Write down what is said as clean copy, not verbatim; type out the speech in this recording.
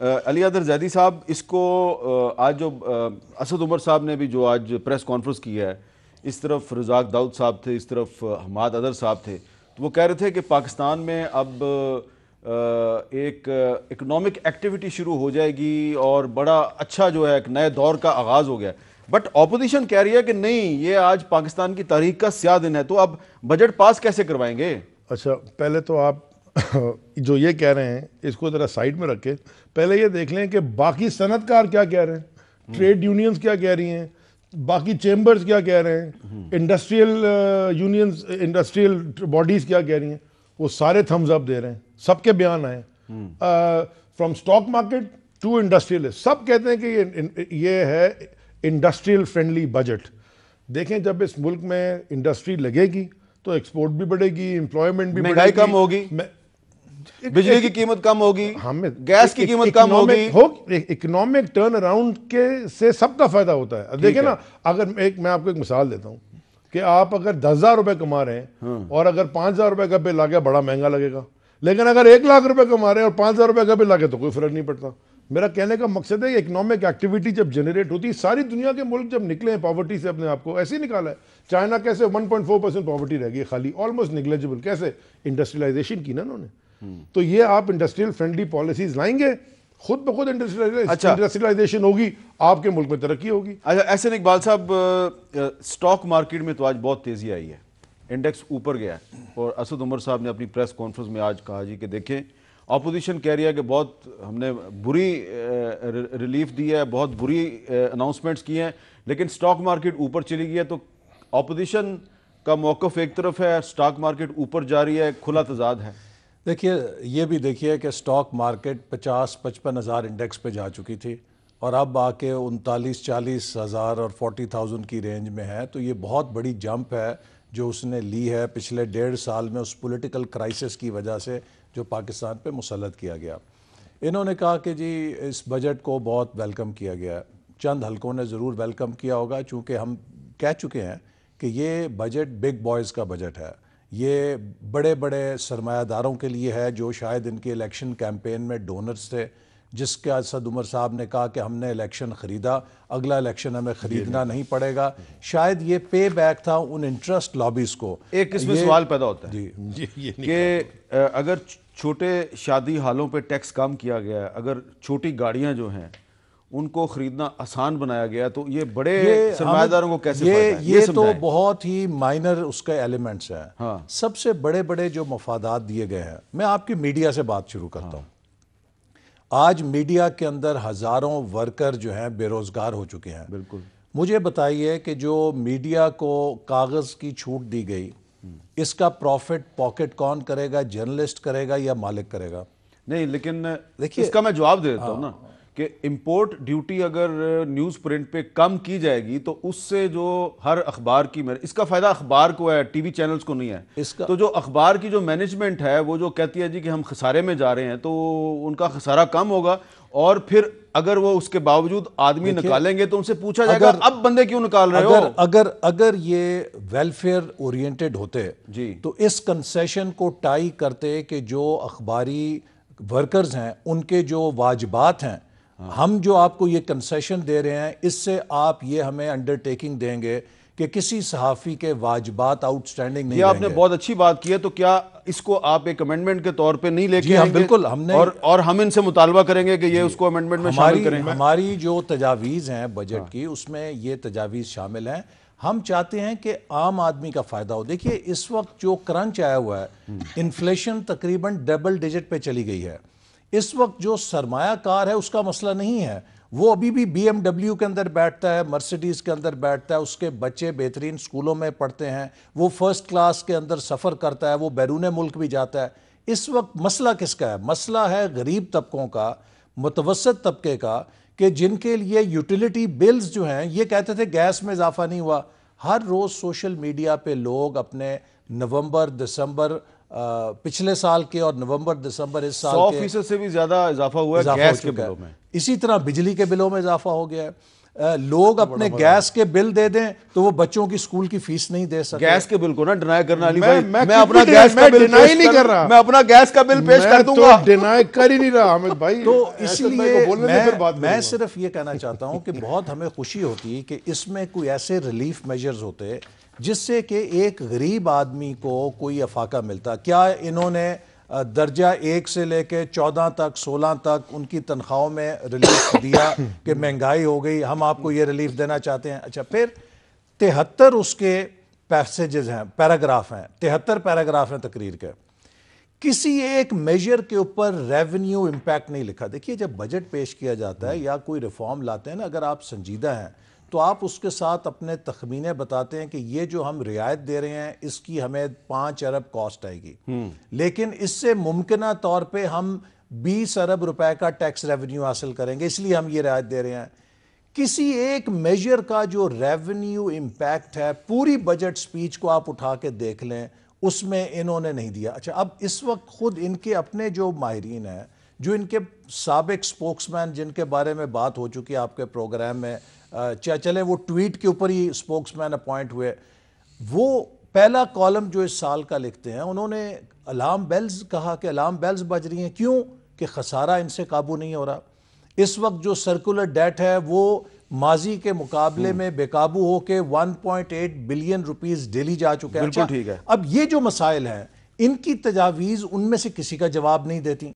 Ali other Zaidi साहब, इसको आज जो असद उमर साहब ने भी जो आज प्रेस कॉन्फ्रेंस की है, इस तरफ रज़ाक दाऊद साहब थे, इस तरफ हमाद अदर साहब थे, तो वो कह रहे थे कि पाकिस्तान में अब एक इकोनॉमिक एक्टिविटी शुरू हो जाएगी और बड़ा अच्छा जो है एक नए दौर का आगाज़ हो गया। बट ऑपोजिशन कह रही है कि नहीं, ये आज पाकिस्तान की तारीख का स्याह दिन है, तो अब बजट पास कैसे करवाएंगे? अच्छा, पहले तो आप जो ये कह रहे हैं इसको ज़रा साइड में रखें। पहले ये देख लें कि बाकी सनतकार क्या कह रहे हैं, ट्रेड यूनियंस क्या कह रही हैं, बाकी चेंबर्स क्या कह रहे हैं, इंडस्ट्रियल यूनियंस, इंडस्ट्रियल बॉडीज़ क्या कह रही हैं। वो सारे थम्स अप दे रहे हैं, सबके बयान आए from stock market to industrialist, सब कहते हैं कि ये है इंडस्ट्रियल फ्रेंडली बजट। देखें, जब इस मुल्क में इंडस्ट्री लगेगी तो एक्सपोर्ट भी बढ़ेगी, एम्प्लॉयमेंट भी, महंगाई कम होगी, बिजली की कीमत कम होगी, गैस की कीमत कम होगी, इकोनॉमिक टर्न अराउंड के से सबका फायदा होता है। देखिए ना, अगर मैं आपको एक मिसाल देता हूँ कि आप अगर 10,000 रुपए कमा रहे हैं और अगर 5,000 रुपए का बिल आ गया, बड़ा महंगा लगेगा। लेकिन अगर 1,00,000 रुपए कमा रहे हैं और 5,000 रुपए का बिल आ गया तो कोई फर्क नहीं पड़ता। मेरा कहने का मकसद है इकोनॉमिक एक्टिविटी जब जनरेट होती है, सारी दुनिया के मुल्क जब निकले हैं पॉवर्टी से, अपने आप को ऐसे ही निकाला है। चाइना कैसे 1.4% पॉवर्टी रह गई खाली, ऑलमोस्ट निग्लेजिबल, कैसे इंडस्ट्रियलाइजेशन की ना उन्होंने। तो ये आप इंडस्ट्रियल फ्रेंडली पॉलिसीज लाएंगे, खुद ब खुद इंडस्ट्रियलाइजेशन होगी, आपके मुल्क में तरक्की होगी। अच्छा, ऐसे नहीं इकबाल साहब, स्टॉक मार्केट में तो आज बहुत तेजी आई है, इंडेक्स ऊपर गया है और असद उमर साहब ने अपनी प्रेस कॉन्फ्रेंस में आज कहा जी कि देखें, ऑपोजिशन कह रही है कि बहुत हमने बुरी रिलीफ दी है, बहुत बुरी अनाउंसमेंट्स की हैं, लेकिन स्टॉक मार्केट ऊपर चली गई है। तो ऑपोजिशन का मौक़िफ़ एक तरफ है, स्टॉक मार्केट ऊपर जा रही है, खुला तजाद है। देखिए, ये भी देखिए कि स्टॉक मार्केट 50-55 हज़ार इंडेक्स पे जा चुकी थी और अब आके 39-40 हज़ार और 40,000 की रेंज में है। तो ये बहुत बड़ी जंप है जो उसने ली है पिछले 1.5 साल में, उस पॉलिटिकल क्राइसिस की वजह से जो पाकिस्तान पे मुसल्लत किया गया। इन्होंने कहा कि जी इस बजट को बहुत वेलकम किया गया। चंद हलकों ने ज़रूर वेलकम किया होगा, चूँकि हम कह चुके हैं कि ये बजट बिग बॉयज़ का बजट है, ये बड़े बड़े सरमायादारों के लिए है जो शायद इनके इलेक्शन कैंपेन में डोनर्स थे, जिसके असद उमर साहब ने कहा कि हमने इलेक्शन ख़रीदा, अगला इलेक्शन हमें ख़रीदना नहीं पड़ेगा। शायद ये पे बैक था उन इंटरेस्ट लॉबीज़ को। एक इसमें सवाल पैदा होता है जी कि अगर छोटे शादी हालों पे टैक्स कम किया गया है, अगर छोटी गाड़ियां जो हैं उनको खरीदना आसान बनाया गया, तो ये बड़े सरमायादारों को कैसे फायदा है? ये तो बहुत ही माइनर उसके एलिमेंट्स हैं। हाँ। सबसे बड़े बड़े जो मफादात दिए गए हैं, मैं आपकी मीडिया से बात शुरू करता हूँ। आज मीडिया के अंदर हज़ारों वर्कर जो हैं बेरोज़गार हो चुके हैं। बिल्कुल। मुझे बताइए कि जो मीडिया को कागज़ की छूट दी गई, इसका प्रॉफिट पॉकेट कौन करेगा? जर्नलिस्ट करेगा या मालिक करेगा? नहीं, लेकिन देखिए, इसका मैं जवाब दे देता हूँ ना कि इंपोर्ट ड्यूटी अगर न्यूज़ प्रिंट पे कम की जाएगी तो उससे जो हर अखबार की, इसका फ़ायदा अखबार को है, टीवी चैनल्स को नहीं है। इसका तो जो अखबार की जो मैनेजमेंट है वो जो कहती है जी कि हम खसारे में जा रहे हैं, तो उनका खसारा कम होगा और फिर अगर वो उसके बावजूद आदमी निकालेंगे तो उनसे पूछा जाएगा अब बंदे क्यों निकाल रहे हो? अगर ये वेलफेयर ओरिएंटेड होते जी तो इस कंसेशन को टाई करते कि जो अखबारी वर्कर्स हैं उनके जो वाजिबात हैं, हम जो आपको ये कंसेशन दे रहे हैं, इससे आप ये हमें अंडरटेकिंग देंगे कि किसी सहाफ़ी के वाजिबात आउटस्टैंडिंग नहीं रहेंगे। आपने बहुत अच्छी बात की है, तो क्या इसको आप एक अमेंडमेंट के तौर पे नहीं लेके आएंगे? बिल्कुल, हमने और हम इनसे मुतालबा करेंगे कि ये उसको अमेंडमेंट में शामिल करें। हमारी जो तजावीज़ हैं बजट की, उसमें ये तजावीज़ शामिल हैं। हम चाहते हैं कि आम आदमी का फ़ायदा हो। देखिए, इस वक्त जो क्रंच आया हुआ है, इन्फ्लेशन तकरीबन डबल डिजिट पे चली गई है। इस वक्त जो सरमायाकार है उसका मसला नहीं है, वो अभी भी BMW के अंदर बैठता है, मर्सिडीज़ के अंदर बैठता है, उसके बच्चे बेहतरीन स्कूलों में पढ़ते हैं, वो फर्स्ट क्लास के अंदर सफ़र करता है, वो बैरून मुल्क भी जाता है। इस वक्त मसला किसका है? मसला है गरीब तबकों का, मुतवसत तबके का, कि जिनके लिए यूटिलिटी बिल्स जो हैं, ये कहते थे गैस में इजाफा नहीं हुआ। हर रोज़ सोशल मीडिया पे लोग अपने नवंबर दिसंबर पिछले साल के और नवंबर दिसंबर इस साल के 100% से भी ज्यादा इजाफा हुआ है गैस के बिलों में। इसी तरह बिजली के बिलों में इजाफा हो गया है। लोग अपने गैस के बिल दे दें तो वो बच्चों की स्कूल की फीस नहीं दे सकते। गैस के बिल को ना डिनाई करना अली भाई, मैं अपना गैस का बिल डिनाई नहीं कर रहा, मैं अपना गैस का बिल पेश कर दूंगा। तो डिनाई कर ही नहीं रहा हामिद भाई। तो इसलिए मैं सिर्फ सिर्फ ये कहना चाहता हूं कि बहुत हमें खुशी होती है कि इसमें कोई ऐसे रिलीफ मेजर्स होते जिससे कि एक गरीब आदमी को कोई अफाका मिलता। क्या इन्होंने दर्जा 1 से लेके 14 तक 16 तक उनकी तनख्वाहों में रिलीफ दिया कि महंगाई हो गई, हम आपको ये रिलीफ देना चाहते हैं? अच्छा, फिर 73 उसके पैसेजेस हैं, पैराग्राफ हैं, 73 पैराग्राफ हैं तकरीर के। किसी एक मेजर के ऊपर रेवेन्यू इंपैक्ट नहीं लिखा। देखिए, जब बजट पेश किया जाता है या कोई रिफॉर्म लाते हैं ना, अगर आप संजीदा हैं तो आप उसके साथ अपने तखमीने बताते हैं कि ये जो हम रियायत दे रहे हैं इसकी हमें 5 अरब कॉस्ट आएगी, लेकिन इससे मुमकिना तौर पे हम 20 अरब रुपए का टैक्स रेवेन्यू हासिल करेंगे, इसलिए हम ये रियायत दे रहे हैं। किसी एक मेजर का जो रेवेन्यू इंपैक्ट है, पूरी बजट स्पीच को आप उठा के देख लें, उसमें इन्होंने नहीं दिया। अच्छा, अब इस वक्त खुद इनके अपने जो माहिरीन हैं, जो इनके साबिक स्पोक्समैन जिनके बारे में बात हो चुकी है आपके प्रोग्राम में, चले वो ट्वीट के ऊपर ही स्पोक्समैन अपॉइंट हुए, वो पहला कॉलम जो इस साल का लिखते हैं, उन्होंने अलार्म बेल्स कहा कि अलार्म बेल्स बज रही हैं। क्यों? कि खसारा इनसे काबू नहीं हो रहा। इस वक्त जो सर्कुलर डेट है वो माजी के मुकाबले में बेकाबू होकर 1.8 बिलियन रुपीस डेली जा चुका है। बिल्कुल ठीक है। अब ये जो मसाइल हैं, इनकी तजावीज़ उनमें से किसी का जवाब नहीं देती।